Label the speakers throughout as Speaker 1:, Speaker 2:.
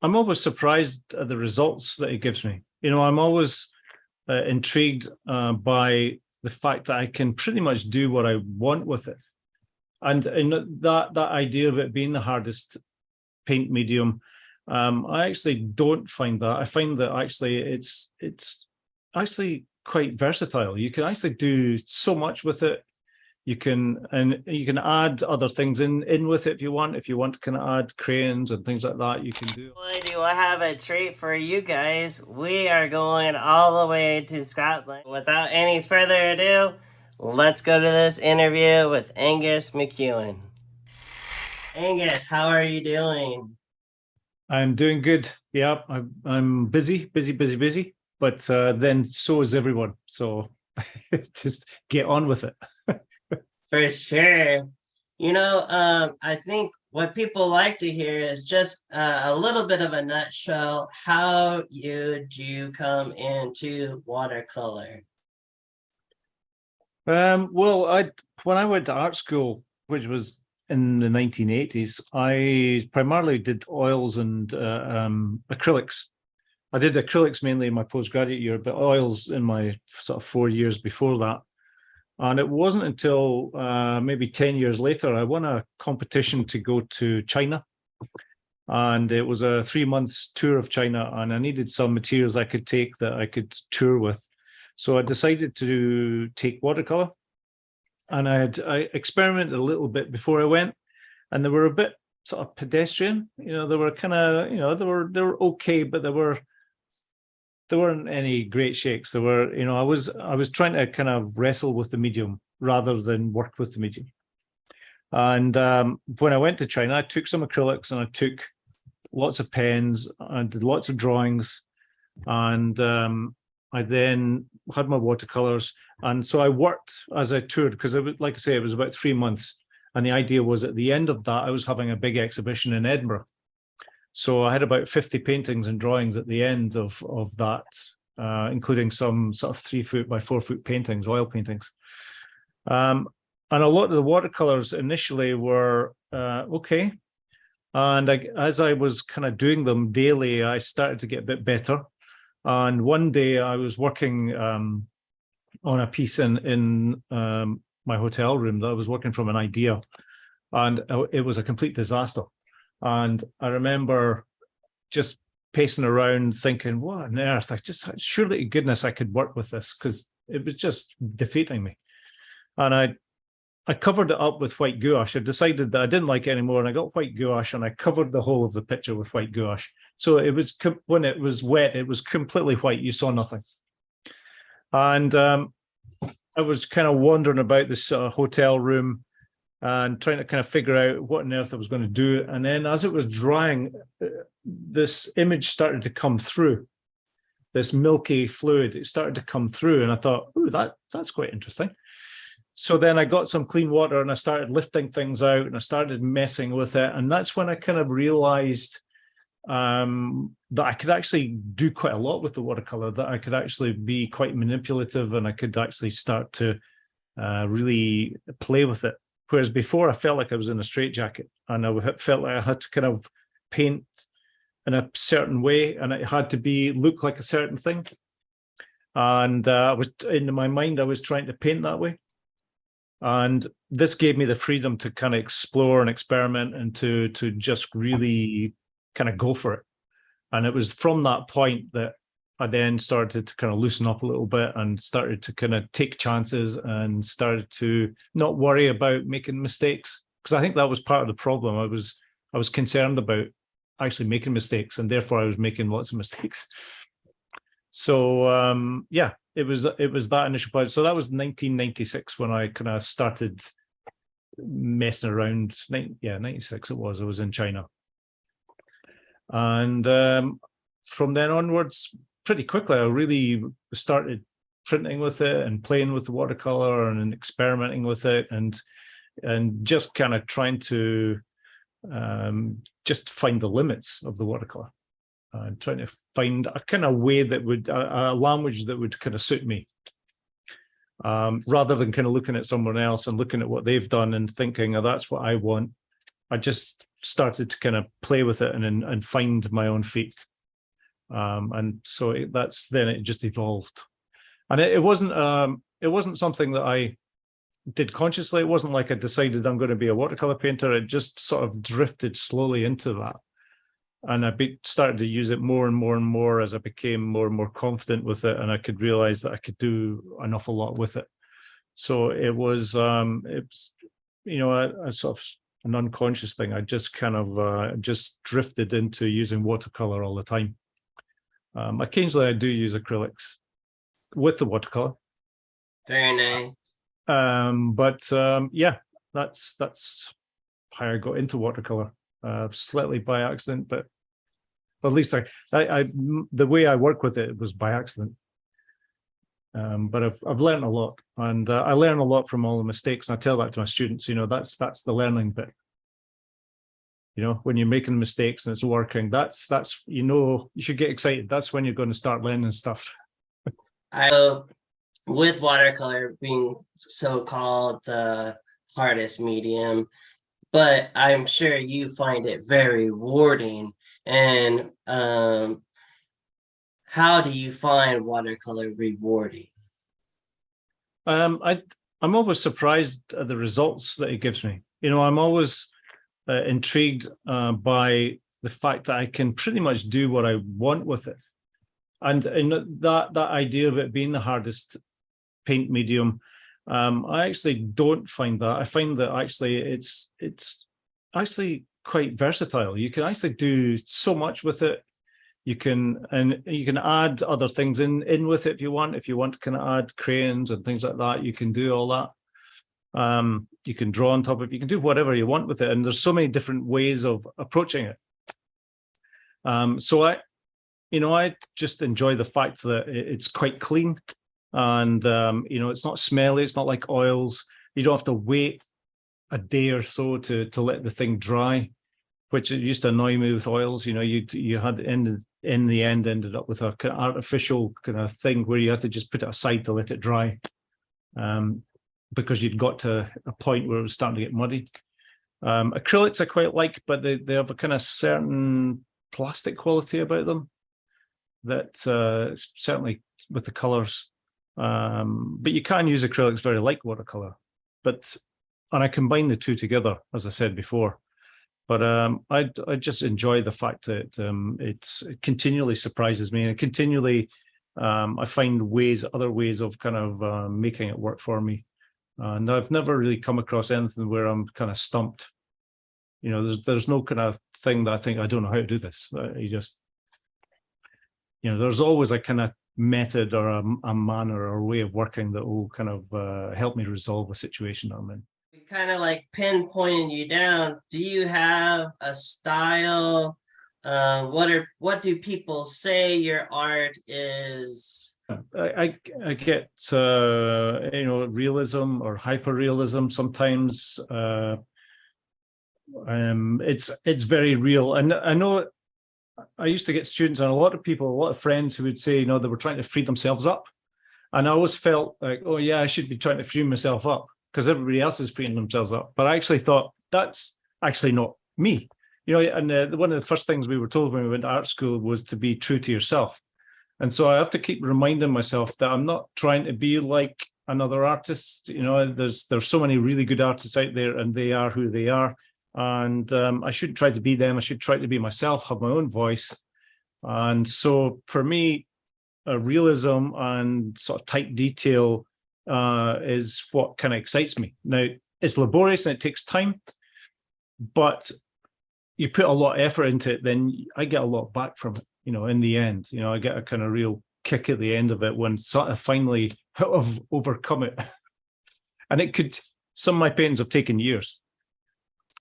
Speaker 1: I'm always surprised at the results that it gives me. I'm always intrigued by the fact that I can pretty much do what I want with it. And that idea of it being the hardest paint medium, I actually don't find that. I find that actually it's actually quite versatile. You can actually do so much with it. You can add other things in with it if you want. If you want to kind of add crayons and things like that, you can do.
Speaker 2: Boy, do I have a treat for you guys. We are going all the way to Scotland. Without any further ado, let's go to this interview with Angus McEwan. Angus, how are you doing?
Speaker 1: I'm doing good. Yeah, I'm busy, but then so is everyone. So just get on with it.
Speaker 2: For sure. I think what people like to hear is just a little bit of a nutshell. How did you come into watercolor?
Speaker 1: Well, when I went to art school, which was in the 1980s, I primarily did oils and acrylics. I did acrylics mainly in my postgraduate year, but oils in my sort of 4 years before that. And it wasn't until maybe 10 years later, I won a competition to go to China. And it was a 3 months tour of China, and I needed some materials I could take that I could tour with. So I decided to take watercolor, and I experimented a little bit before I went, and they were a bit sort of pedestrian. They were kind of, they were okay, but there weren't any great shakes. There were, I was trying to kind of wrestle with the medium rather than work with the medium. And when I went to China, I took some acrylics and I took lots of pens. I did lots of drawings, and I then had my watercolors. And so I worked as I toured, because it was, like I say, it was about 3 months. And the idea was at the end of that, I was having a big exhibition in Edinburgh. So I had about 50 paintings and drawings at the end of that, including some sort of 3 foot by 4 foot paintings, oil paintings. And a lot of the watercolors initially were okay. And as I was kind of doing them daily, I started to get a bit better. And one day I was working on a piece in my hotel room that I was working from an idea, and it was a complete disaster. And I remember just pacing around thinking, what on earth? Surely to goodness I could work with this, because it was just defeating me. And I covered it up with white gouache. I decided that I didn't like it anymore, and I got white gouache and I covered the whole of the picture with white gouache. So it was, when it was wet, it was completely white. You saw nothing. And I was kind of wandering about this hotel room and trying to kind of figure out what on earth I was going to do. And then as it was drying, this image started to come through, this milky fluid. It started to come through, and I thought, oh, that's quite interesting. So then I got some clean water and I started lifting things out and I started messing with it. And that's when I kind of realized that I could actually do quite a lot with the watercolor, that I could actually be quite manipulative, and I could actually start to really play with it. Whereas before I felt like I was in a straitjacket, and I felt like I had to kind of paint in a certain way, and it had to look like a certain thing. And I was, in my mind, I was trying to paint that way. And this gave me the freedom to kind of explore and experiment, and to just really kind of go for it. And it was from that point that I then started to kind of loosen up a little bit and started to kind of take chances and started to not worry about making mistakes, because I think that was part of the problem. I was concerned about actually making mistakes, and therefore I was making lots of mistakes. So yeah, it was that initial point. So that was 1996 when I kind of started messing around. 96 it was. I was in China. And from then onwards, pretty quickly, I really started printing with it and playing with the watercolor and experimenting with it, and just kind of trying to just find the limits of the watercolor, and trying to find a kind of way that would, a language that would kind of suit me, rather than kind of looking at someone else and looking at what they've done and thinking, oh, that's what I want. I just started to kind of play with it and find my own feet. And so then it just evolved. And it wasn't something that I did consciously. It wasn't like I decided I'm going to be a watercolor painter. It just sort of drifted slowly into that. And I started to use it more and more and more as I became more and more confident with it, and I could realize that I could do an awful lot with it. So it was you know, a sort of an unconscious thing. I just kind of just drifted into using watercolor all the time. Occasionally I do use acrylics with the watercolor.
Speaker 2: Very nice.
Speaker 1: Yeah, that's how I got into watercolor. Slightly by accident, but at least the way I work with it was by accident. But I've learned a lot, and I learn a lot from all the mistakes. And I tell that to my students. You know, that's the learning bit. You know, when you're making mistakes and it's working, that's you know, you should get excited. That's when you're going to start learning stuff.
Speaker 2: With watercolor being so-called the hardest medium, but I'm sure you find it very rewarding. And how do you find watercolor rewarding?
Speaker 1: I'm always surprised at the results that it gives me. You know, I'm always intrigued by the fact that I can pretty much do what I want with it. And that idea of it being the hardest paint medium, I actually don't find that. I find that actually it's actually quite versatile. You can actually do so much with it. You can add other things in with it if you want. If you want to kind of add crayons and things like that, you can do all that. You can draw on top of it. You can do whatever you want with it. And there's so many different ways of approaching it. So I just enjoy the fact that it's quite clean, and you know, it's not smelly. It's not like oils. You don't have to wait a day or so to let the thing dry, which it used to annoy me with oils. You know, you had in the end ended up with a kind of artificial kind of thing where you had to just put it aside to let it dry, because you'd got to a point where it was starting to get muddy. Acrylics I quite like, but they have a kind of certain plastic quality about them that certainly with the colors. But you can use acrylics very like watercolor, and I combine the two together, as I said before. But I just enjoy the fact that it continually surprises me, and continually I find other ways of kind of making it work for me. And I've never really come across anything where I'm kind of stumped. You know, there's no kind of thing that I think I don't know how to do this. You just, you know, there's always a kind of method or a manner or a way of working that will kind of help me resolve a situation I'm in.
Speaker 2: Kind of like pinpointing you down. Do you have a style? What do people say your art is?
Speaker 1: I get you know, realism or hyper-realism sometimes. It's very real, and I know I used to get students and a lot of friends who would say, you know, they were trying to free themselves up, and I always felt like, oh yeah, I should be trying to free myself up because everybody else is freeing themselves up. But I actually thought that's actually not me, you know. And one of the first things we were told when we went to art school was to be true to yourself. And so I have to keep reminding myself that I'm not trying to be like another artist. You know, there's so many really good artists out there, and they are who they are. And I shouldn't try to be them. I should try to be myself, have my own voice. And so for me, realism and sort of tight detail is what kind of excites me. Now, it's laborious and it takes time, but you put a lot of effort into it, then I get a lot back from it, you know, in the end. You know, I get a kind of real kick at the end of it when sort of finally have overcome it. And some of my paintings have taken years.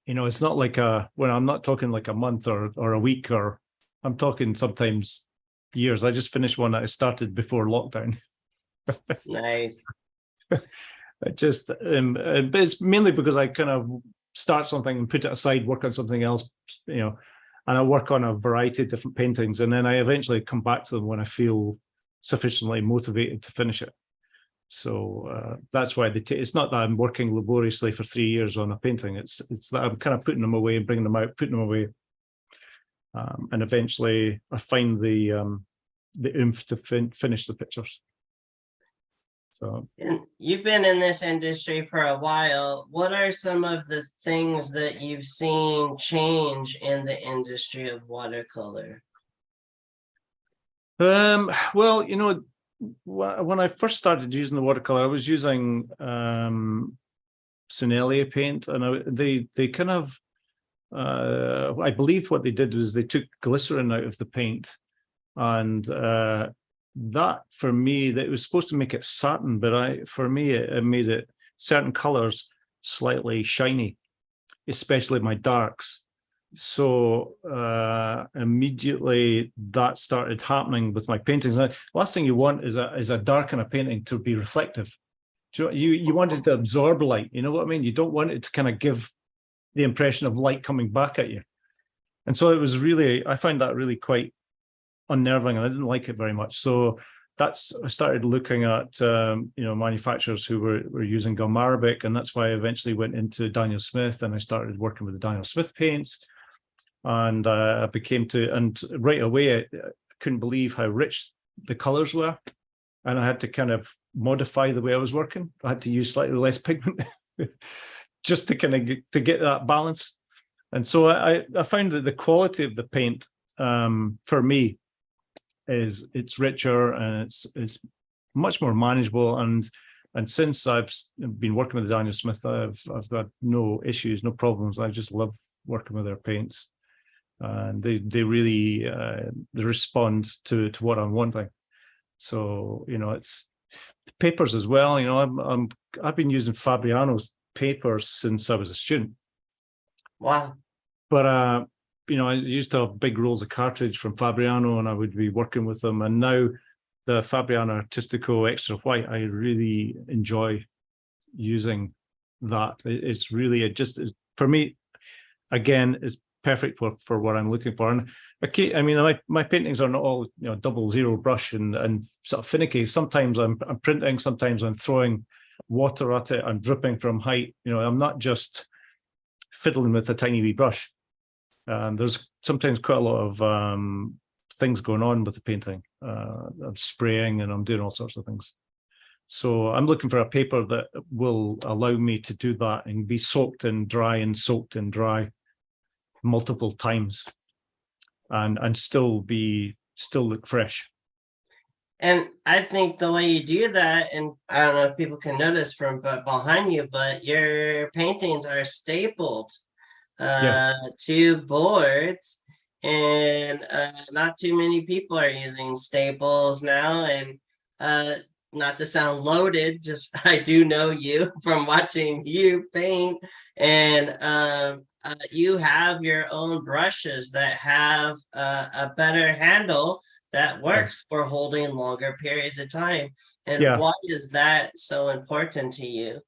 Speaker 1: You know, it's not like when I'm not talking like a month or a week, or I'm talking sometimes years. I just finished one that I started before lockdown.
Speaker 2: Nice.
Speaker 1: But it's mainly because I kind of start something and put it aside, work on something else, you know, and I work on a variety of different paintings, and then I eventually come back to them when I feel sufficiently motivated to finish it. So that's why it's not that I'm working laboriously for 3 years on a painting. It's that I'm kind of putting them away and bringing them out, putting them away, and eventually I find the oomph to finish the pictures. So,
Speaker 2: and you've been in this industry for a while. What are some of the things that you've seen change in the industry of watercolor?
Speaker 1: well, when I first started using the watercolor, I was using Sennelier paint, and they kind of I believe what they did was they took glycerin out of the paint, and that for me, that it was supposed to make it satin, but for me it made it certain colors slightly shiny, especially my darks. So immediately that started happening with my paintings. Now, last thing you want is a dark in a painting to be reflective. You want it to absorb light. You know what I mean? You don't want it to kind of give the impression of light coming back at you. And so I found that really quite unnerving, and I didn't like it very much. So I started looking at manufacturers who were using gum arabic, and that's why I eventually went into Daniel Smith, and I started working with the Daniel Smith paints. And I and right away I couldn't believe how rich the colors were, and I had to kind of modify the way I was working. I had to use slightly less pigment just to kind of to get that balance. And so I found that the quality of the paint for me it's richer, and it's much more manageable. And since I've been working with Daniel Smith, I've got no issues, no problems. I just love working with their paints, and they really they respond to what I'm wanting. So it's the papers as well. I've been using Fabriano's papers since I was a student.
Speaker 2: Wow.
Speaker 1: But I used to have big rolls of cartridge from Fabriano, and I would be working with them. And now the Fabriano Artistico Extra White, I really enjoy using that. It's really for me, again, it's perfect for what I'm looking for. And my paintings are not all 00 brush and sort of finicky. Sometimes I'm printing, sometimes I'm throwing water at it, I'm dripping from height. I'm not just fiddling with a tiny wee brush. There's sometimes quite a lot of things going on with the painting. I'm spraying and I'm doing all sorts of things. So I'm looking for a paper that will allow me to do that and be soaked in dry and soaked in dry multiple times, and still look fresh.
Speaker 2: And I think the way you do that, and I don't know if people can notice from behind you, but your paintings are stapled to boards, and not too many people are using staples now. And not to sound loaded, just I do know you from watching you paint, and you have your own brushes that have a better handle that works for holding longer periods of time. And why is that so important to you?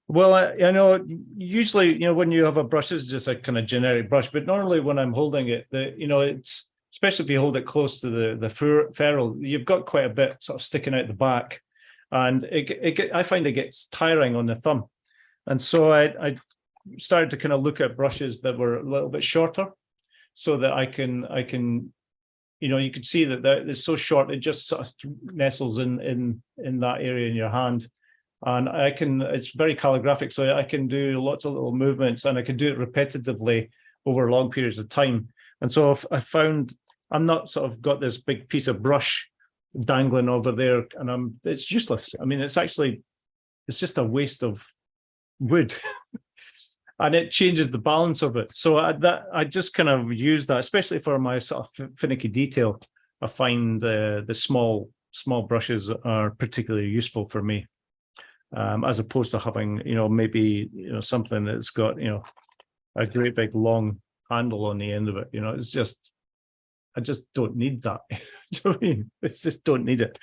Speaker 1: Well, I usually, when you have a brush, it's just a kind of generic brush. But normally when I'm holding it, it's, especially if you hold it close to the ferrule, you've got quite a bit sort of sticking out the back. And I find it gets tiring on the thumb. And so I started to kind of look at brushes that were a little bit shorter, so that I can you could see that it's so short, it just sort of nestles in that area in your hand. And it's very calligraphic, so I can do lots of little movements, and I can do it repetitively over long periods of time. And so I found I'm not sort of got this big piece of brush dangling over there, and it's useless. I mean, it's just a waste of wood. And it changes the balance of it. So I just kind of use that, especially for my sort of finicky detail. I find the small brushes are particularly useful for me, as opposed to having maybe something that's got a great big long handle on the end of it. It's just, I just don't need that. Do you know what I mean? It's just don't need it.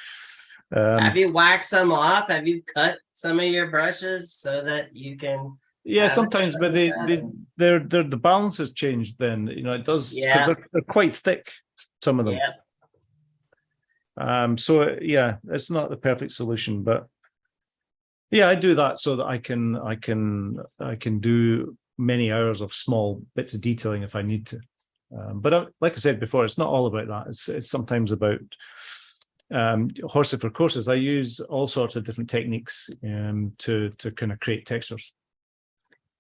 Speaker 2: Have you waxed some off? Have you cut some of your brushes so that you can?
Speaker 1: Yeah, sometimes, but the balance has changed. Then it does, because they're quite thick, some of them.
Speaker 2: Yeah.
Speaker 1: So yeah, it's not the perfect solution, but Yeah, I do that so that I can do many hours of small bits of detailing if I need to. But like I said before, it's not all about that. It's sometimes about horses for courses. I use all sorts of different techniques to kind of create textures.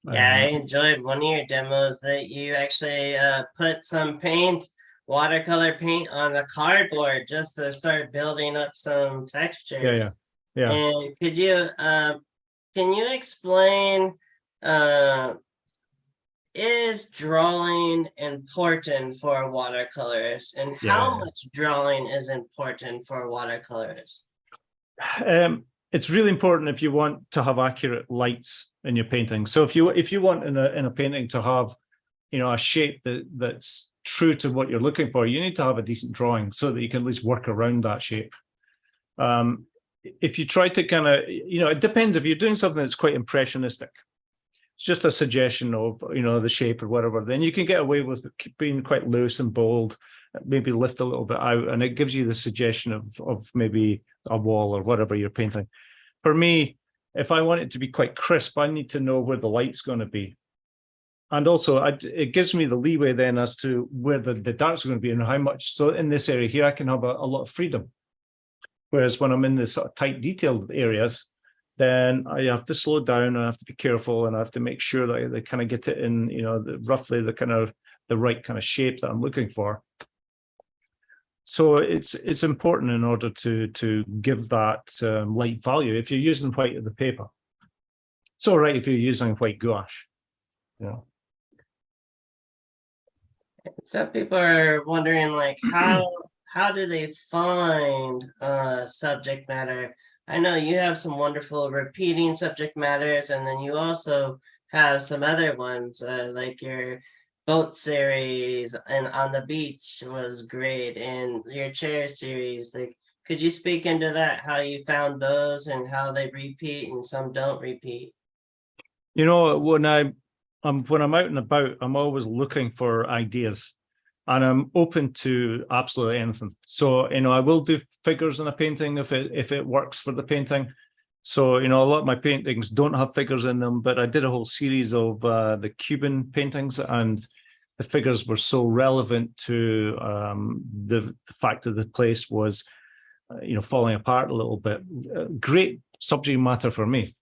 Speaker 2: Yeah, I enjoyed one of your demos that you actually put some paint, watercolor paint on the cardboard just to start building up some
Speaker 1: Yeah,
Speaker 2: textures.
Speaker 1: yeah.
Speaker 2: And can you explain, uh, is drawing important for watercolors, and how
Speaker 1: Yeah.
Speaker 2: much drawing is important for watercolors?
Speaker 1: It's really important if you want to have accurate lights in your painting. So if you want in a painting to have, a shape that's true to what you're looking for, you need to have a decent drawing so that you can at least work around that shape. If you try to kind of, it depends. If you're doing something that's quite impressionistic, it's just a suggestion of, the shape or whatever, then you can get away with being quite loose and bold, maybe lift a little bit out, and it gives you the suggestion of maybe a wall or whatever you're painting. For me, if I want it to be quite crisp, I need to know where the light's going to be. And also, it gives me the leeway then as to where the darks are going to be and how much. So in this area here, I can have a lot of freedom. Whereas when I'm in the sort of tight detailed areas, then I have to slow down, I have to be careful, and I have to make sure that I kind of get it in, roughly the right kind of shape that I'm looking for. So it's important in order to give that light value. If you're using white of the paper, it's all right if you're using white gouache.
Speaker 2: Some people are wondering, like, how do they find subject matter? I know you have some wonderful repeating subject matters, and then you also have some other ones, like your boat series and on the beach was great, and your chair series. Like, could you speak into that? How you found those and how they repeat and some don't repeat?
Speaker 1: When I'm out and about, I'm always looking for ideas, and I'm open to absolutely anything. So, I will do figures in a painting if it works for the painting. So, a lot of my paintings don't have figures in them, but I did a whole series of the Cuban paintings, and the figures were so relevant to the fact that the place was, falling apart a little bit. Great subject matter for me,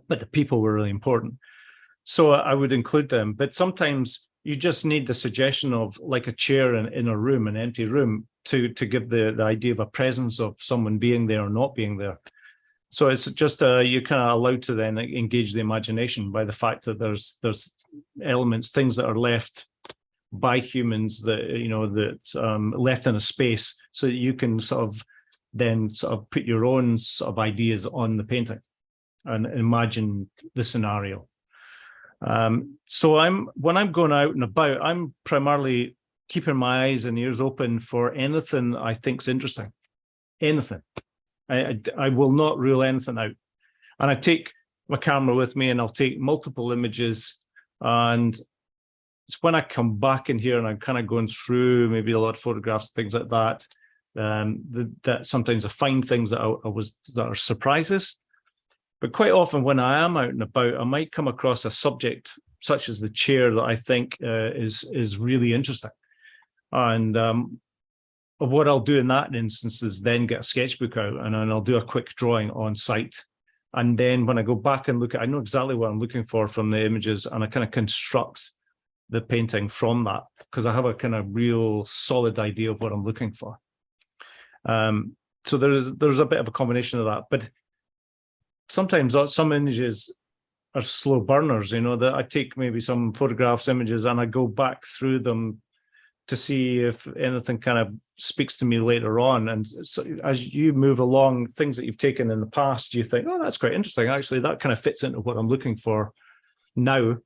Speaker 1: but the people were really important. So I would include them, but sometimes you just need the suggestion of like a chair in a room, an empty room, to give the idea of a presence of someone being there or not being there. So it's just you're kind of allowed to then engage the imagination by the fact that there's elements, things that are left by humans that left in a space, so that you can then put your own sort of ideas on the painting and imagine the scenario. So when I'm going out and about, I'm primarily keeping my eyes and ears open for anything I think's interesting. Anything. I will not rule anything out. And I take my camera with me, and I'll take multiple images. And it's when I come back in here and I'm kind of going through maybe a lot of photographs, things like that, that sometimes I find things that are surprises. But quite often when I am out and about, I might come across a subject such as the chair that I think is really interesting. And what I'll do in that instance is then get a sketchbook out, and then I'll do a quick drawing on site. And then when I go back and look I know exactly what I'm looking for from the images, and I kind of construct the painting from that, because I have a kind of real solid idea of what I'm looking for. So there's a bit of a combination of that. But sometimes some images are slow burners, that I take maybe some photographs, images, and I go back through them to see if anything kind of speaks to me later on. And so as you move along, things that you've taken in the past, you think, oh, that's quite interesting. Actually, that kind of fits into what I'm looking for now.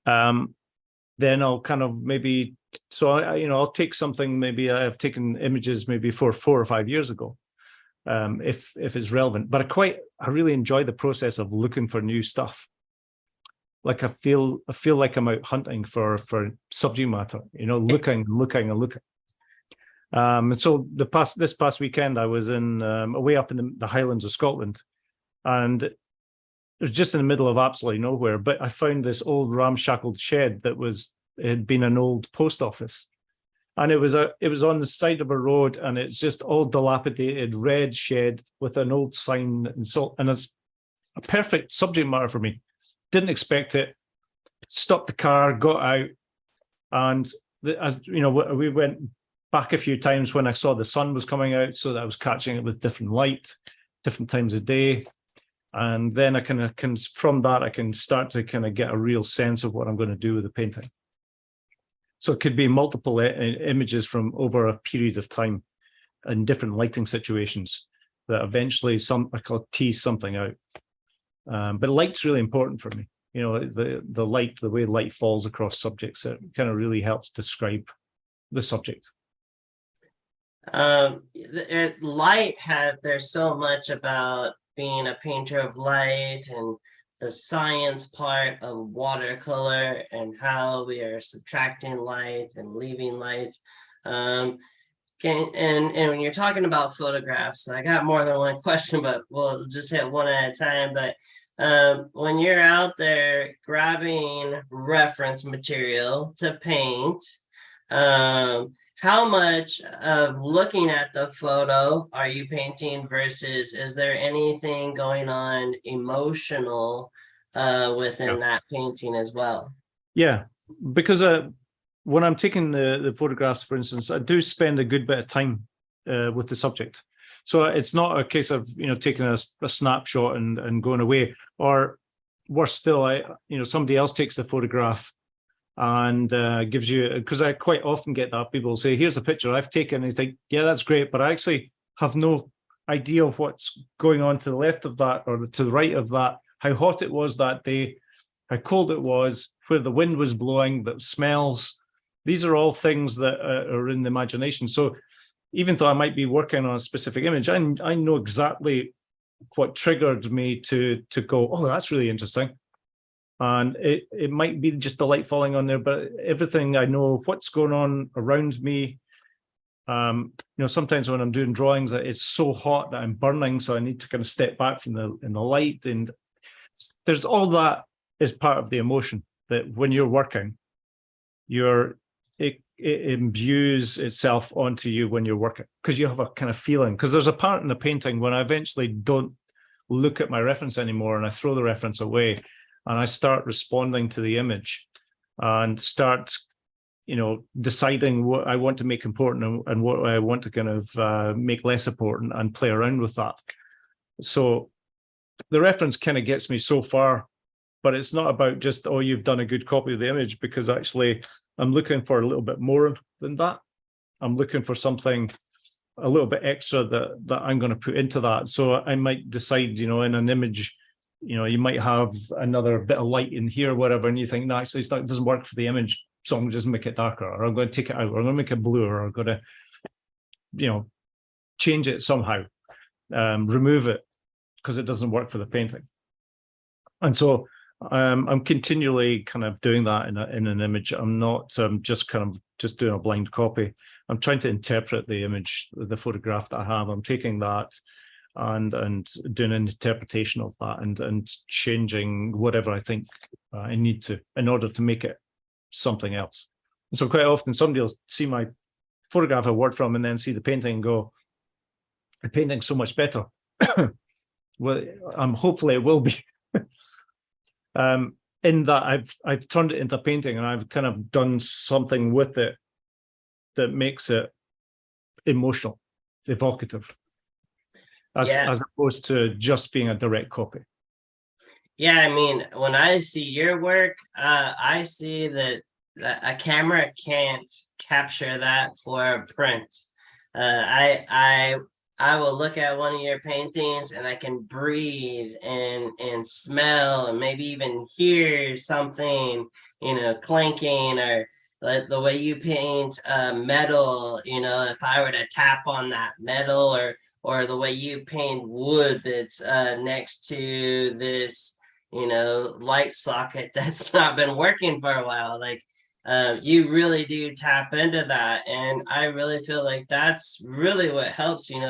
Speaker 1: Then I'll kind of maybe, so I'll take something, maybe I've taken images maybe 4 or 5 years ago. If it's relevant, but I really enjoy the process of looking for new stuff. Like I feel like I'm out hunting for subject matter, looking. And so this past weekend I was in away up in the Highlands of Scotland, And it was just in the middle of absolutely nowhere. But I found this old ramshackled shed that had been an old post office. And it was on the side of a road, and it's just all dilapidated, red shed with an old sign, and it's a perfect subject matter for me. Didn't expect it. Stopped the car, got out, and as you know, we went back a few times when I saw the sun was coming out, so that I was catching it with different light, different times of day, and then I can from that I can start to kind of get a real sense of what I'm going to do with the painting. So it could be multiple images from over a period of time in different lighting situations that eventually I call tease something out. But light's really important for me. You know, the light, the way light falls across subjects, it kind of really helps describe the subject.
Speaker 2: There's so much about being a painter of light and the science part of watercolor and how we are subtracting light and leaving light. And when you're talking about photographs, I got more than one question, but we'll just hit one at a time. But when you're out there grabbing reference material to paint, how much of looking at the photo are you painting versus is there anything going on emotional within that painting as well?
Speaker 1: Yeah, because when I'm taking the photographs, for instance, I do spend a good bit of time with the subject. So it's not a case of, you know, taking a snapshot and going away, or worse still, somebody else takes the photograph and gives you, because I quite often get that people say, here's a picture I've taken, and you think, yeah, that's great, but I actually have no idea of what's going on to the left of that or to the right of that, how hot it was that day, how cold it was, where the wind was blowing, the smells. These are all things that are in the imagination. So even though I might be working on a specific image, I know exactly what triggered me to go, oh, that's really interesting. And it might be just the light falling on there, but everything I know, what's going on around me. Sometimes when I'm doing drawings, it's so hot that I'm burning, so I need to kind of step back from the light. And there's all that is part of the emotion that when you're working, it imbues itself onto you when you're working, because you have a kind of feeling. Because there's a part in the painting when I eventually don't look at my reference anymore and I throw the reference away and I start responding to the image and start, deciding what I want to make important and what I want to kind of make less important and play around with that. So the reference kind of gets me so far, but it's not about just, oh, you've done a good copy of the image, because actually I'm looking for a little bit more than that. I'm looking for something a little bit extra that I'm going to put into that. So I might decide, in an image, you might have another bit of light in here, whatever, and you think, no, actually, it doesn't work for the image, so I'm going to just make it darker, or I'm going to take it out, or I'm going to make it bluer, or I'm going to, change it somehow, remove it, because it doesn't work for the painting. And so I'm continually kind of doing that in an image. I'm not just doing a blind copy. I'm trying to interpret the image, the photograph that I have. I'm taking that and doing an interpretation of that and changing whatever I think I need to in order to make it something else. And so quite often somebody will see my photograph I worked from and then see the painting and go, the painting's so much better. Well, hopefully it will be. In that I've turned it into a painting and I've kind of done something with it that makes it emotional, evocative, as opposed to just being a direct copy.
Speaker 2: Yeah, I mean, when I see your work, I see that a camera can't capture that for a print. I will look at one of your paintings and I can breathe and smell and maybe even hear something, clanking, or like the way you paint metal, if I were to tap on that metal, or the way you paint wood that's next to this, light socket that's not been working for a while. Like, you really do tap into that. And I really feel like that's really what helps, in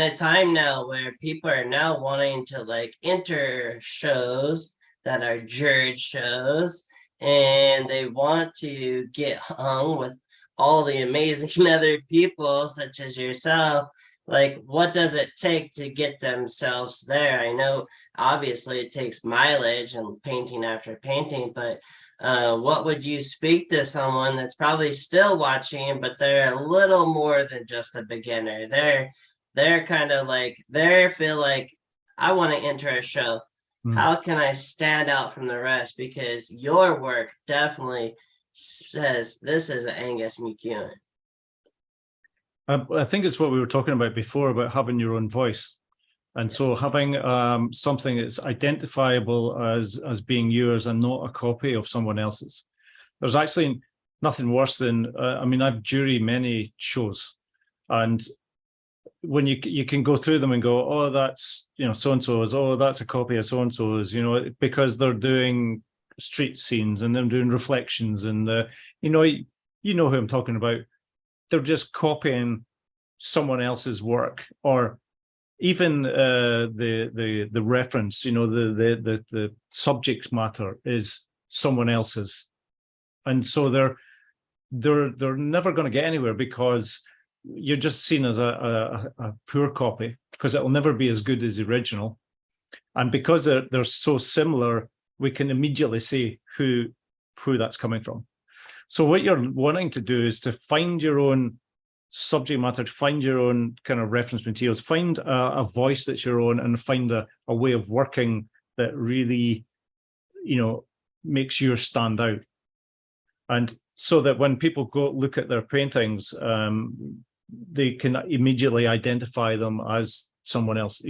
Speaker 2: a time now where people are now wanting to like enter shows that are judge shows, and they want to get hung with all the amazing other people such as yourself. Like, what does it take to get themselves there? I know obviously it takes mileage and painting after painting, but what would you speak to someone that's probably still watching, but they're a little more than just a beginner? They're kind of like they feel like, I want to enter a show.
Speaker 1: Mm.
Speaker 2: How can I stand out from the rest? Because your work definitely says this is Angus McEwan.
Speaker 1: I think it's what we were talking about before about having your own voice. And so having something that's identifiable as being yours and not a copy of someone else's. There's actually nothing worse than, I mean, I've juried many shows, and when you can go through them and go, oh, that's, so-and-so's, oh, that's a copy of so-and-so's, because they're doing street scenes and they're doing reflections and, you know who I'm talking about. They're just copying someone else's work, or even the reference, the subject matter is someone else's, and so they're never going to get anywhere because you're just seen as a poor copy, because it'll never be as good as the original, and because they're so similar, we can immediately see who that's coming from. So what you're wanting to do is to find your own subject matter, to find your own kind of reference materials, find a voice that's your own, and find a way of working that really, makes yours stand out. And so that when people go look at their paintings, they can immediately identify them as someone else,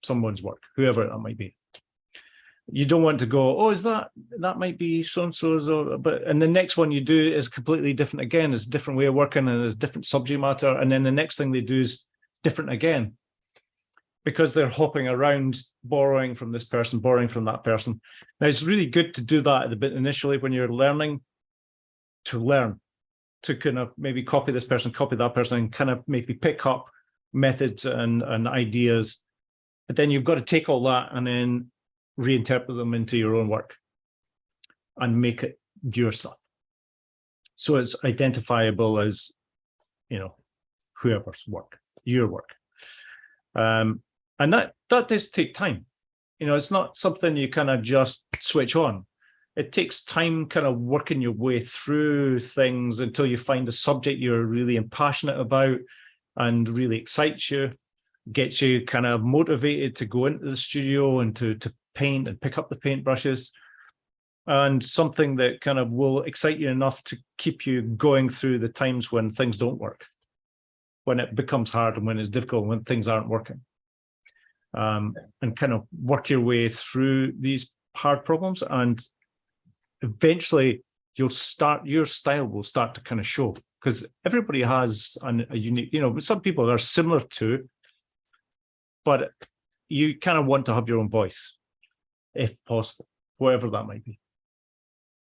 Speaker 1: someone's work, whoever that might be. You don't want to go, oh, is that might be so-and-so's, and the next one you do is completely different again. It's a different way of working and it's different subject matter. And then the next thing they do is different again, because they're hopping around, borrowing from this person, borrowing from that person. Now, it's really good to do that at the bit initially when you're learning, to kind of maybe copy this person, copy that person, and kind of maybe pick up methods and ideas. But then you've got to take all that and then reinterpret them into your own work and make it your stuff, so it's identifiable as whoever's work, your work. And that does take time. It's not something you kind of just switch on. It takes time kind of working your way through things until you find a subject you're really passionate about and really excites you, gets you kind of motivated to go into the studio and to paint and pick up the paintbrushes, and something that kind of will excite you enough to keep you going through the times when things don't work, when it becomes hard and when it's difficult, when things aren't working, and kind of work your way through these hard problems. And eventually your style will start to kind of show, because everybody has a unique, some people are similar to, but you kind of want to have your own voice, if possible, whatever that might be.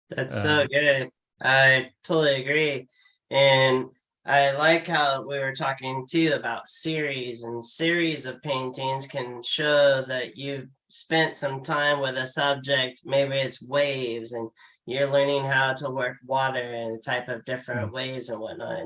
Speaker 2: That's so good. I totally agree. And I like how we were talking too about series of paintings can show that you've spent some time with a subject. Maybe it's waves and you're learning how to work water and type of different waves and whatnot.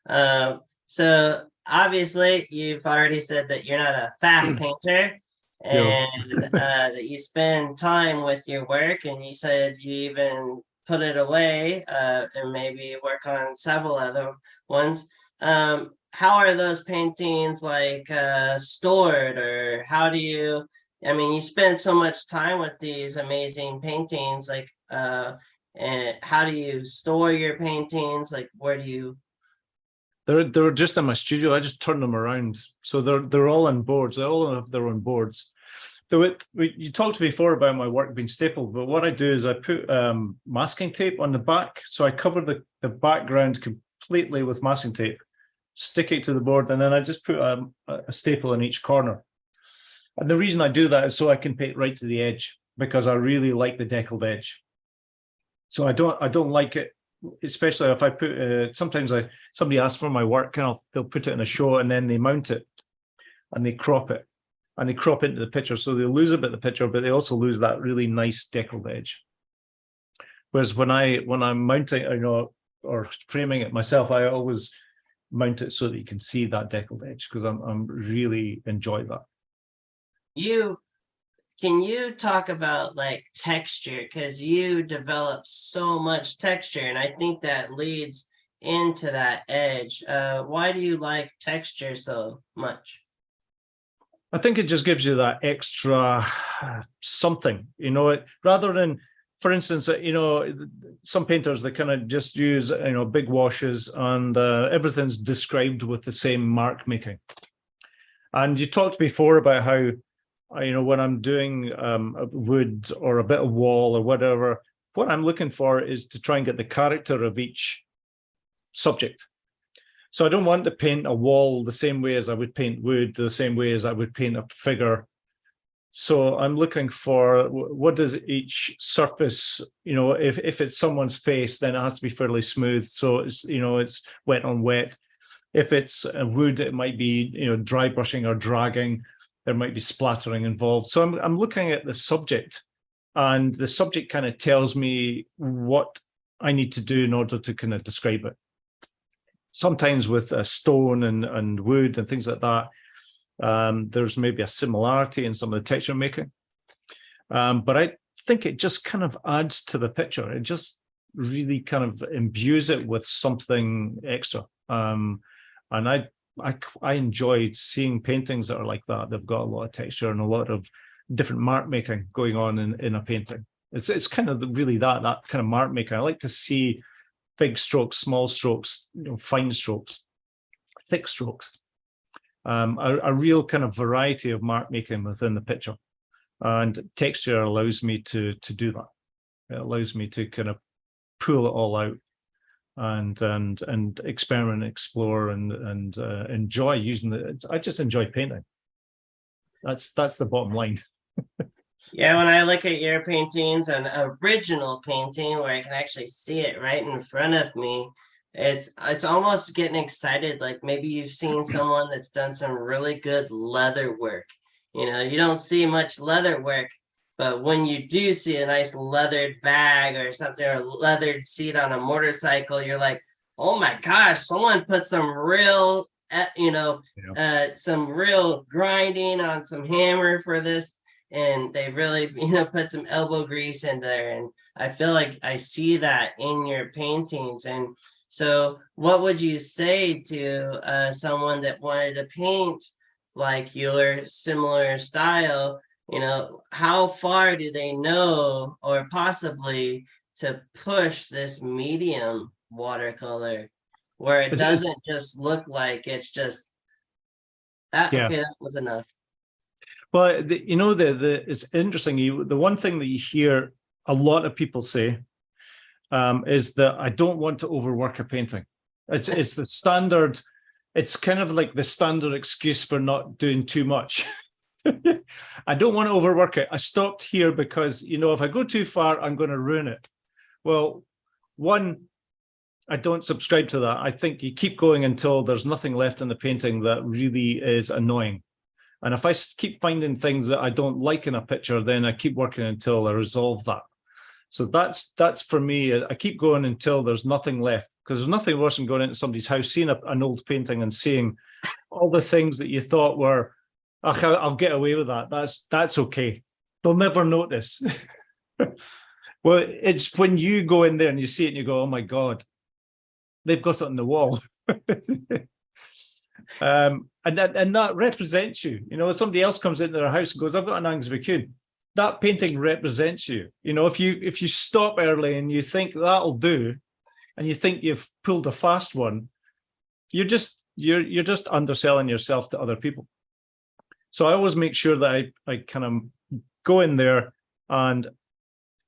Speaker 2: And so obviously you've already said that you're not a fast painter, and that you spend time with your work, and you said you even put it away and maybe work on several other ones. How are those paintings like stored, or how do you, you spend so much time with these amazing paintings, like and how do you store your paintings? Like, where do you?
Speaker 1: They're just in my studio. I just turn them around, so they're all on boards. They all have their own boards. You talked before about my work being stapled, but what I do is I put masking tape on the back, so I cover the background completely with masking tape, stick it to the board, and then I just put a staple in each corner. And the reason I do that is so I can paint right to the edge, because I really like the deckled edge. So I don't like it, especially if I put, sometimes somebody asks for my work and they'll put it in a show and then they mount it and they crop it and they crop into the picture. So they lose a bit of the picture, but they also lose that really nice deckled edge. Whereas when I'm mounting, or framing it myself, I always mount it so that you can see that deckled edge, because I'm really enjoy that.
Speaker 2: Can you talk about like texture? Because you develop so much texture, and I think that leads into that edge. Why do you like texture so much?
Speaker 1: I think it just gives you that extra something, rather than, for instance, some painters, they kind of just use, big washes and everything's described with the same mark making. And you talked before about how, when I'm doing a wood or a bit of wall or whatever, what I'm looking for is to try and get the character of each subject. So I don't want to paint a wall the same way as I would paint wood, the same way as I would paint a figure. So I'm looking for, what does each surface, if it's someone's face, then it has to be fairly smooth. So it's wet on wet. If it's a wood, it might be, dry brushing or dragging. There might be splattering involved. So I'm looking at the subject, and the subject kind of tells me what I need to do in order to kind of describe it. Sometimes with stone and wood and things like that, there's maybe a similarity in some of the texture making. But I think it just kind of adds to the picture. It just really kind of imbues it with something extra. And I enjoy seeing paintings that are like that. They've got a lot of texture and a lot of different mark making going on in a painting. It's kind of really that kind of mark making. I like to see big strokes, small strokes, fine strokes, thick strokes, a real kind of variety of mark making within the picture. And texture allows me to do that. It allows me to kind of pull it all out and experiment, explore, and enjoy using it. I just enjoy painting. That's the bottom line.
Speaker 2: Yeah, when I look at your paintings, an original painting where I can actually see it right in front of me, it's almost getting excited. Like maybe you've seen someone that's done some really good leather work. You don't see much leather work, but when you do see a nice leathered bag or something, or a leathered seat on a motorcycle, you're like, oh my gosh, someone put some real, some real grinding on some hammer for this. And they really, put some elbow grease in there. And I feel like I see that in your paintings. And so what would you say to someone that wanted to paint like your similar style? How far do they know, or possibly to push this medium watercolor where it doesn't just look like it's just that,
Speaker 1: Yeah.
Speaker 2: okay, that was enough.
Speaker 1: Well, it's interesting. The one thing that you hear a lot of people say is that I don't want to overwork a painting. It's the standard. It's kind of like the standard excuse for not doing too much. I don't want to overwork it. I stopped here because, if I go too far, I'm going to ruin it. Well, one, I don't subscribe to that. I think you keep going until there's nothing left in the painting that really is annoying. And if I keep finding things that I don't like in a picture, then I keep working until I resolve that. So that's for me. I keep going until there's nothing left, because there's nothing worse than going into somebody's house, seeing an old painting and seeing all the things that you thought were, I'll get away with that. That's okay. They'll never notice. Well, it's when you go in there and you see it and you go, oh my God, they've got it on the wall. And that represents you. If somebody else comes into their house and goes, I've got an Angus McEwan, that painting represents you. If you stop early and you think that'll do, and you think you've pulled a fast one, you're just underselling yourself to other people. So I always make sure that I kind of go in there and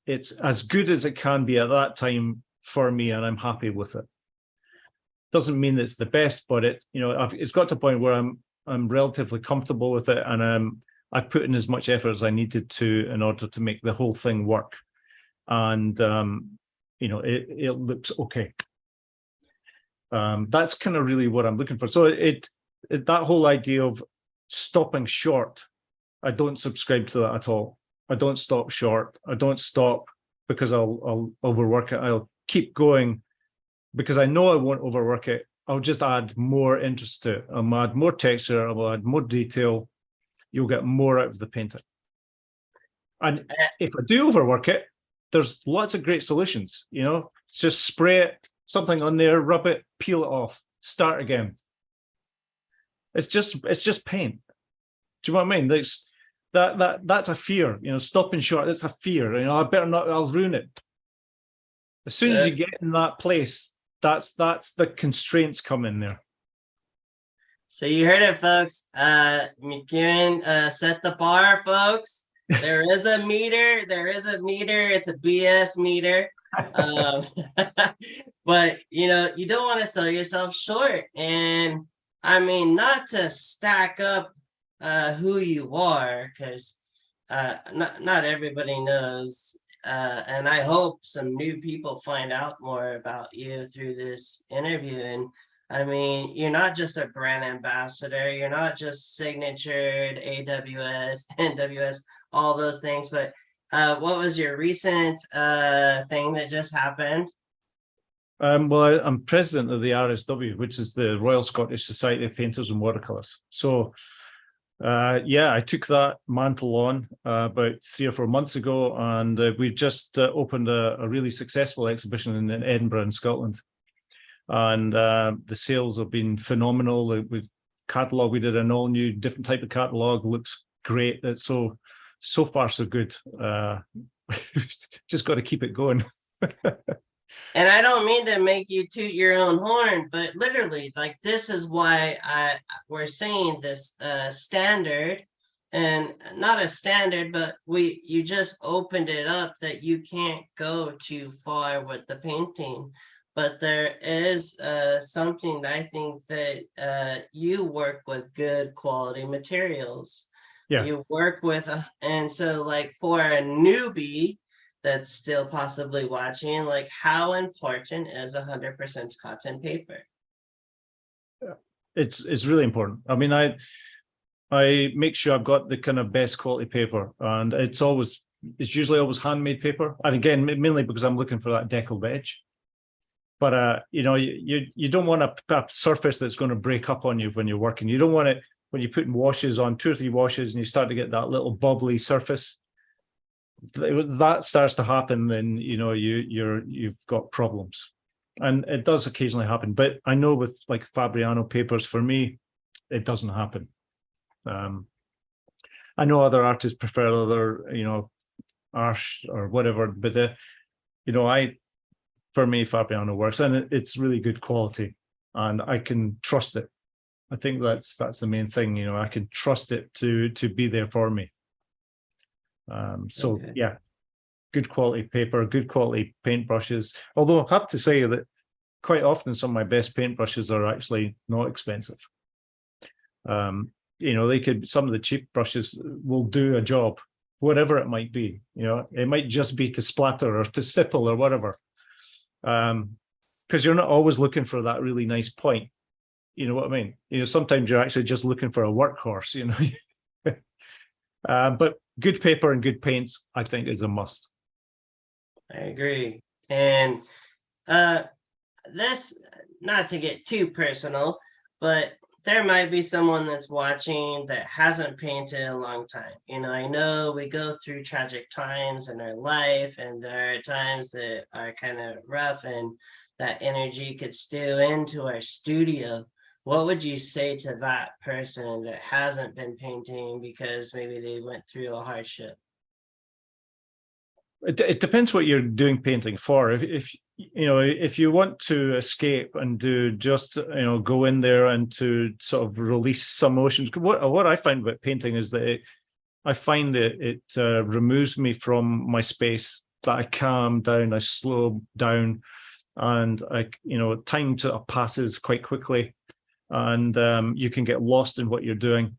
Speaker 1: it's as good as it can be at that time for me, and I'm happy with it. Doesn't mean it's the best, but it's got to a point where I'm relatively comfortable with it, and I've put in as much effort as I needed to in order to make the whole thing work. And it looks okay. That's kind of really what I'm looking for. So that whole idea of stopping short, I don't subscribe to that at all. I don't stop short. I don't stop because I'll overwork it. I'll keep going because I know I won't overwork it. I'll just add more interest to it. I'll add more texture. I'll add more detail. You'll get more out of the painting. And if I do overwork it, there's lots of great solutions. Just spray it, something on there, rub it, peel it off, start again. It's just paint. Do you know what I mean? That's a fear. Stopping short. That's a fear. I better not. I'll ruin it. As soon as you get in that place, that's the constraints come in there.
Speaker 2: So you heard it, folks. McEwan set the bar, folks. There is a meter. There is a meter. It's a BS meter. But you don't want to sell yourself short. And I mean, not to stack up who you are, because not everybody knows. And I hope some new people find out more about you through this interview. And I mean, you're not just a brand ambassador. You're not just signatured AWS, NWS, all those things. But what was your recent thing that just happened?
Speaker 1: Well, I'm president of the RSW, which is the Royal Scottish Society of Painters and Watercolors. So, I took that mantle on about 3 or 4 months ago, and we've just opened a really successful exhibition in Edinburgh, in Scotland. And the sales have been phenomenal. The catalogue, we did an all new, different type of catalogue, looks great. It's so far so good. Just got to keep it going.
Speaker 2: And I don't mean to make you toot your own horn, but literally, like, this is why we're saying this standard, and not a standard, but you just opened it up that you can't go too far with the painting. But there is something that I think that you work with good quality materials.
Speaker 1: Yeah.
Speaker 2: You work with, and so like for a newbie that's still possibly watching, like, how important is 100% cotton paper?
Speaker 1: It's really important. I mean, I make sure I've got the kind of best quality paper, and it's usually always handmade paper. And again, mainly because I'm looking for that deckled edge. But you don't want a surface that's going to break up on you when you're working. You don't want it when you're putting washes on, 2 or 3 washes, and you start to get that little bubbly surface. That starts to happen, then you've got problems, and it does occasionally happen. But I know with like Fabriano papers, for me, it doesn't happen. I know other artists prefer other, Arch or whatever, but for me, Fabriano works, and it's really good quality, and I can trust it. I think that's the main thing. I can trust it to be there for me. So okay. Yeah, good quality paper, good quality paintbrushes. Although I have to say that quite often some of my best paintbrushes are actually not expensive. Some of the cheap brushes will do a job, whatever it might be. It might just be to splatter or to stipple or whatever. Because you're not always looking for that really nice point. You know what I mean? Sometimes you're actually just looking for a workhorse, but good paper and good paints, I think, is a must.
Speaker 2: I agree. And this, not to get too personal, but there might be someone that's watching that hasn't painted in a long time. I know we go through tragic times in our life, and there are times that are kind of rough, and that energy could stew into our studio. What would you say to that person that hasn't been painting because maybe they went through a hardship?
Speaker 1: It depends what you're doing painting for. If you want to escape and do just go in there and to sort of release some emotions. What I find about painting is that I find it removes me from my space. That I calm down, I slow down, and time passes quite quickly. And you can get lost in what you're doing,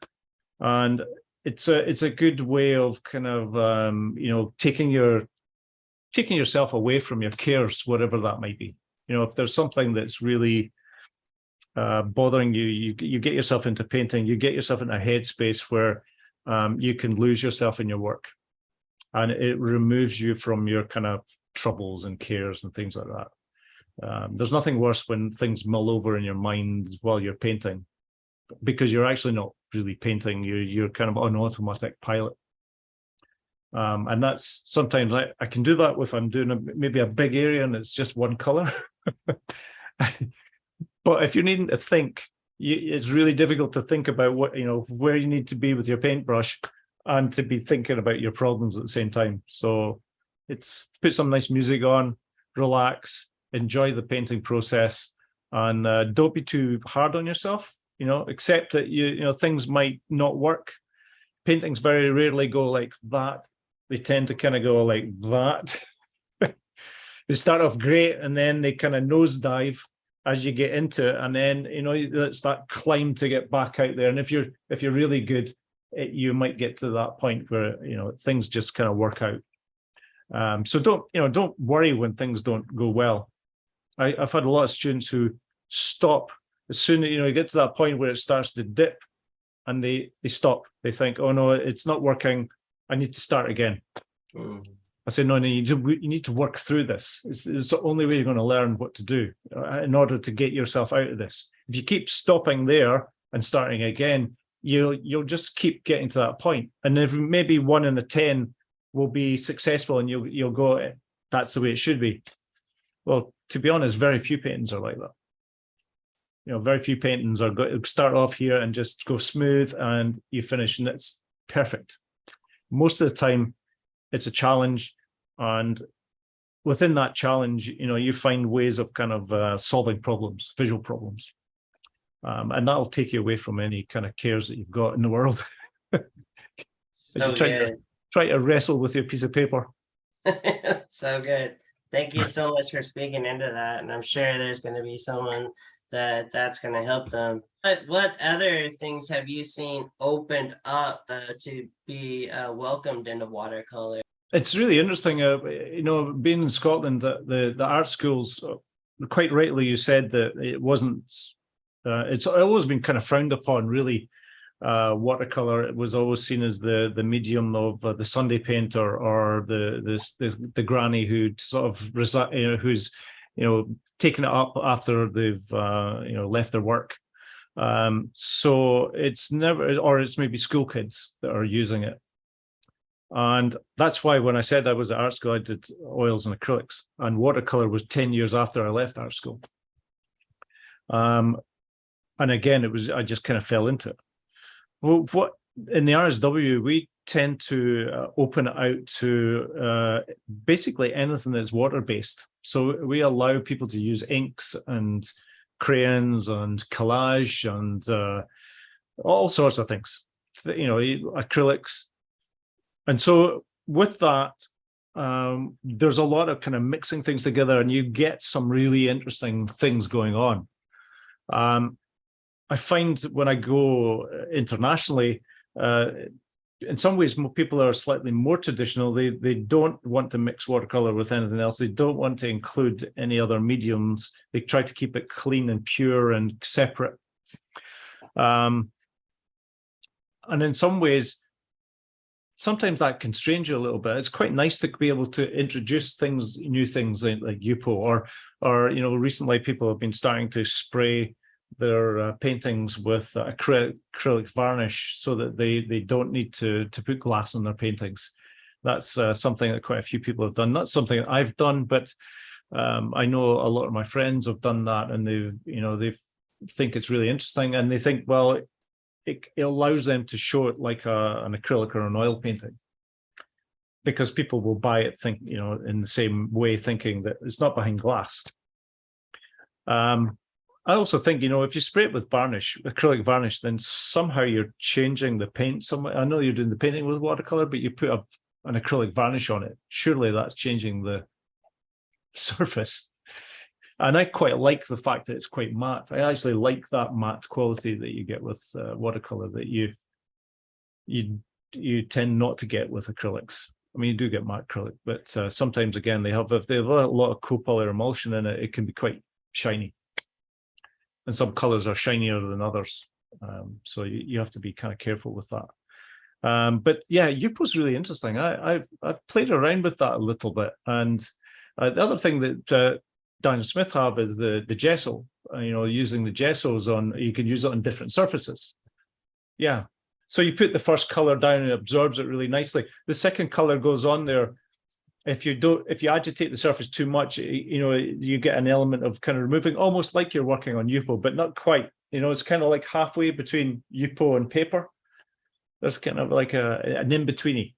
Speaker 1: and it's a good way of kind of taking your taking yourself away from your cares, whatever that might be. If there's something that's really bothering you, you get yourself into painting, you get yourself in a headspace where you can lose yourself in your work, and it removes you from your kind of troubles and cares and things like that. There's nothing worse when things mull over in your mind while you're painting, because you're actually not really painting, you're kind of on automatic pilot. And that's sometimes I can do that if I'm doing maybe a big area and it's just one color. But if you're needing to think, it's really difficult to think about where you need to be with your paintbrush and to be thinking about your problems at the same time. So it's put some nice music on, relax, enjoy the painting process, and don't be too hard on yourself. Accept that things might not work. Paintings very rarely go like that. They tend to kind of go like that. They start off great and then they kind of nosedive as you get into it, and then it's that climb to get back out there. And if you're really good, you might get to that point where things just kind of work out. So don't worry when things don't go well. I've had a lot of students who stop as soon as you get to that point where it starts to dip, and they stop. They think, oh no, it's not working, I need to start again. I say, no, you need to work through this. It's the only way you're going to learn what to do in order to get yourself out of this. If you keep stopping there and starting again, you'll just keep getting to that point. And if maybe 1 in 10 will be successful, and you'll go, that's the way it should be. Well, to be honest, very few paintings are like that. Very few paintings are going to start off here and just go smooth and you finish and it's perfect. Most of the time, it's a challenge, and within that challenge, you find ways of kind of solving problems, visual problems, and that'll take you away from any kind of cares that you've got in the world.
Speaker 2: So
Speaker 1: try to wrestle with your piece of paper.
Speaker 2: So good. Thank you so much for speaking into that, and I'm sure there's going to be someone that's going to help them. But what other things have you seen opened up to be welcomed into watercolor?
Speaker 1: It's really interesting, being in Scotland, the art schools, quite rightly you said that it wasn't, it's always been kind of frowned upon, really. Watercolor, it was always seen as the medium of the Sunday painter, or the granny who'd sort of who's taken it up after they've left their work. So it's never, or it's maybe school kids that are using it. And that's why when I said I was at art school, I did oils and acrylics, and watercolor was 10 years after I left art school. And again, I just kind of fell into it. Well, what in the RSW, we tend to open it out to basically anything that's water-based. So we allow people to use inks and crayons and collage and all sorts of things, acrylics. And so with that, there's a lot of kind of mixing things together, and you get some really interesting things going on. I find when I go internationally, in some ways, people are slightly more traditional. They don't want to mix watercolor with anything else. They don't want to include any other mediums. They try to keep it clean and pure and separate. And in some ways, sometimes that constrains you a little bit. It's quite nice to be able to introduce new things like UPO, or recently people have been starting to spray their paintings with acrylic varnish so that they don't need to put glass on their paintings. That's something that quite a few people have done. Not something that I've done, but I know a lot of my friends have done that, and they think it's really interesting, and they think, well, it allows them to show it like an acrylic or an oil painting, because people will buy it in the same way, thinking that it's not behind glass. I also think, if you spray it with varnish, acrylic varnish, then somehow you're changing the paint. I know you're doing the painting with watercolor, but you put an acrylic varnish on it. Surely that's changing the surface. And I quite like the fact that it's quite matte. I actually like that matte quality that you get with watercolor that you tend not to get with acrylics. I mean, you do get matte acrylic, but sometimes again if they have a lot of copolymer emulsion in it, it can be quite shiny, and some colors are shinier than others. So you have to be kind of careful with that. But yeah, Yupo's really interesting. I've played around with that a little bit, and the other thing that Daniel Smith have is the gesso. Using the gessos you can use it on different surfaces. Yeah, so you put the first color down and it absorbs it really nicely. The second color goes on there. If you agitate the surface too much, you get an element of kind of removing, almost like you're working on Yupo, but not quite. It's kind of like halfway between Yupo and paper. There's kind of like an in-betweeny.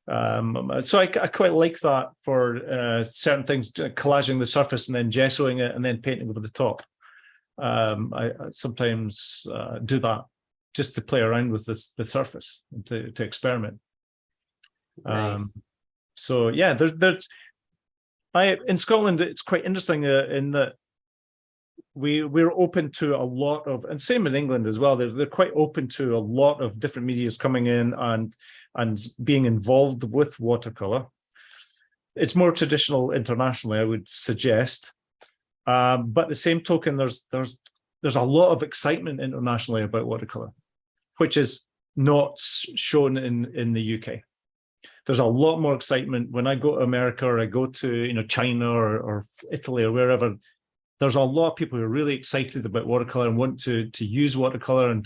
Speaker 1: So I quite like that for certain things, collaging the surface and then gessoing it and then painting over the top. I sometimes do that just to play around with the surface and to experiment.
Speaker 2: Nice.
Speaker 1: So yeah, in Scotland, it's quite interesting in that we're open to a lot of, and same in England as well. They're quite open to a lot of different medias coming in and being involved with watercolor. It's more traditional internationally, I would suggest. But the same token, there's a lot of excitement internationally about watercolor, which is not shown in the UK. There's a lot more excitement when I go to America or I go to China or Italy or wherever. There's a lot of people who are really excited about watercolor and want to use watercolor and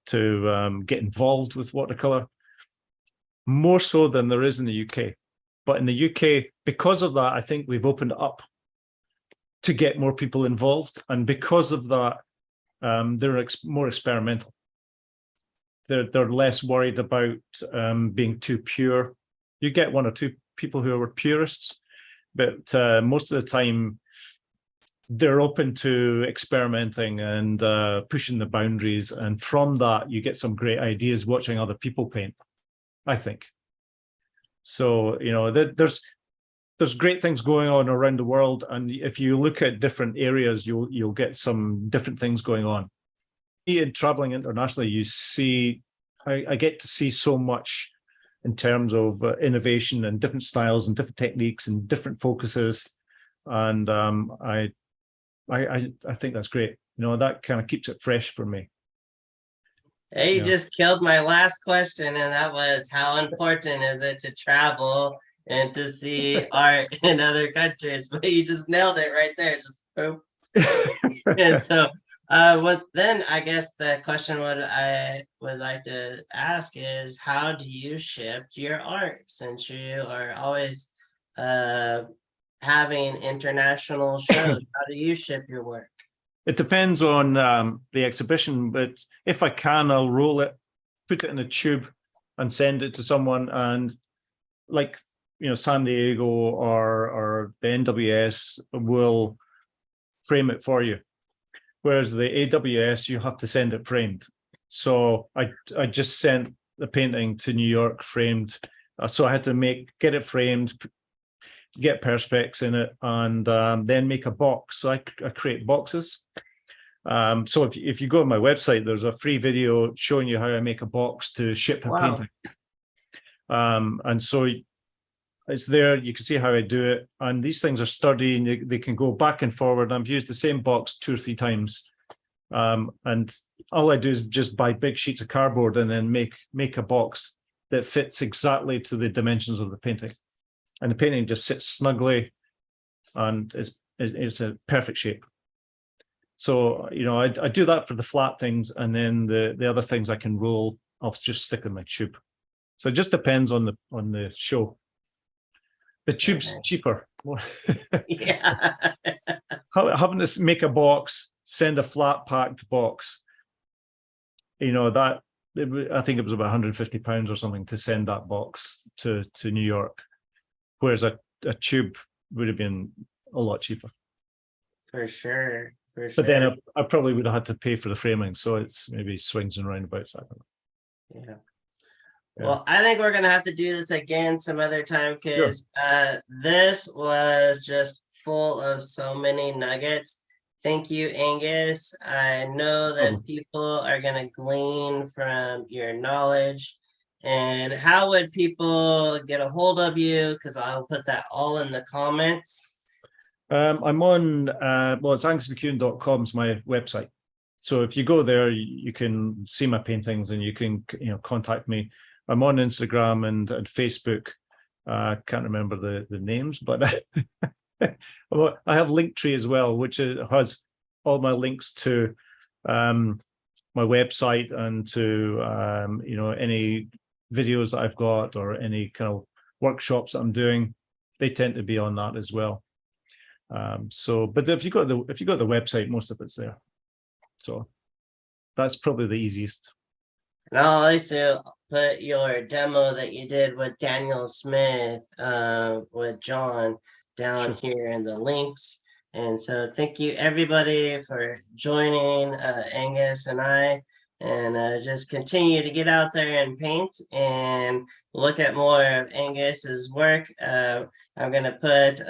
Speaker 1: to get involved with watercolor, more so than there is in the UK. But in the UK, because of that, I think we've opened up to get more people involved, and because of that, they're more experimental. They're less worried about being too pure. You get one or two people who are purists, but most of the time they're open to experimenting and pushing the boundaries. And from that, you get some great ideas watching other people paint, I think. So, there's great things going on around the world. And if you look at different areas, you'll get some different things going on. In traveling internationally, you see, I get to see so much in terms of innovation and different styles and different techniques and different focuses. And I think that's great. That kind of keeps it fresh for me.
Speaker 2: Hey, you just killed my last question, and that was, how important is it to travel and to see art in other countries? But you just nailed it right there. Just boom. And so then I guess the question what I would like to ask is, how do you ship your art, since you are always having international shows? How do you ship your work?
Speaker 1: It depends on the exhibition, but if I can, I'll roll it, put it in a tube and send it to someone, and like San Diego or the NWS will frame it for you. Whereas the AWS, you have to send it framed. So I just sent the painting to New York framed. So I had to get it framed, get perspex in it, and then make a box. So I create boxes. So if you go on my website, there's a free video showing you how I make a box to ship a painting. And so it's there. You can see how I do it. And these things are sturdy and they can go back and forward. I've used the same box 2 or 3 times. And all I do is just buy big sheets of cardboard and then make a box that fits exactly to the dimensions of the painting. And the painting just sits snugly and it's a perfect shape. So, I do that for the flat things, and then the other things I can roll, I'll just stick in my tube. So it just depends on the show. The tube's cheaper.
Speaker 2: Yeah.
Speaker 1: Having to make a box, send a flat packed box, I think it was about £150 or something to send that box to New York, whereas a tube would have been a lot cheaper.
Speaker 2: For sure.
Speaker 1: But then I probably would have had to pay for the framing, so it's maybe swings and roundabouts. I don't know.
Speaker 2: Yeah. Well, I think we're gonna have to do this again some other time, because this was just full of so many nuggets. Thank you, Angus. I know that people are gonna glean from your knowledge And how would people get a hold of you? Because I'll put that all in the comments.
Speaker 1: I'm on, well, it's angusmckewan.com is my website. So if you go there, you can see my paintings and you can, contact me. I'm on Instagram and Facebook. I can't remember the names, but I have Linktree as well, which has all my links to my website and to any videos that I've got or any kind of workshops that I'm doing. They tend to be on that as well. But if you got the website, most of it's there. So that's probably the easiest.
Speaker 2: And I'll also put your demo that you did with Daniel Smith, with John down here in the links. And so thank you everybody for joining Angus and I, and just continue to get out there and paint and look at more of Angus's work. I'm going to put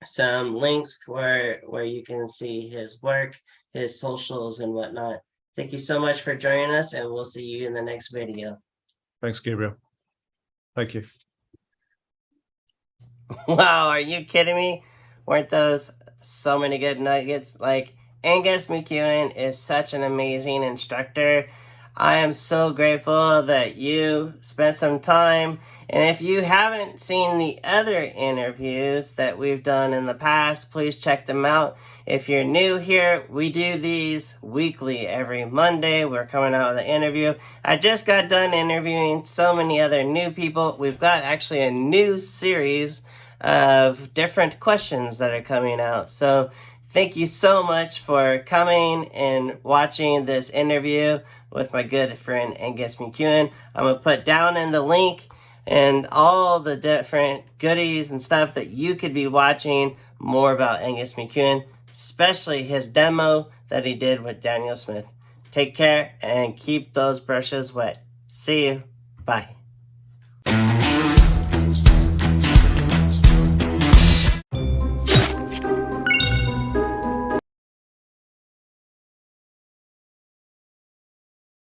Speaker 2: some links where you can see his work, his socials and whatnot. Thank you so much for joining us, and we'll see you in the next video.
Speaker 1: Thanks, Gabriel. Thank you.
Speaker 2: Wow, are you kidding me? Weren't those so many good nuggets? Like, Angus McEwan is such an amazing instructor. I am so grateful that you spent some time. And if you haven't seen the other interviews that we've done in the past, please check them out. If you're new here, we do these weekly. Every Monday, we're coming out with an interview. I just got done interviewing so many other new people. We've got actually a new series of different questions that are coming out. So thank you so much for coming and watching this interview with my good friend Angus McEwan. I'm going to put down in the link and all the different goodies and stuff that you could be watching more about Angus McEwan, especially his demo that he did with Daniel Smith. Take care and keep those brushes wet. See you. Bye.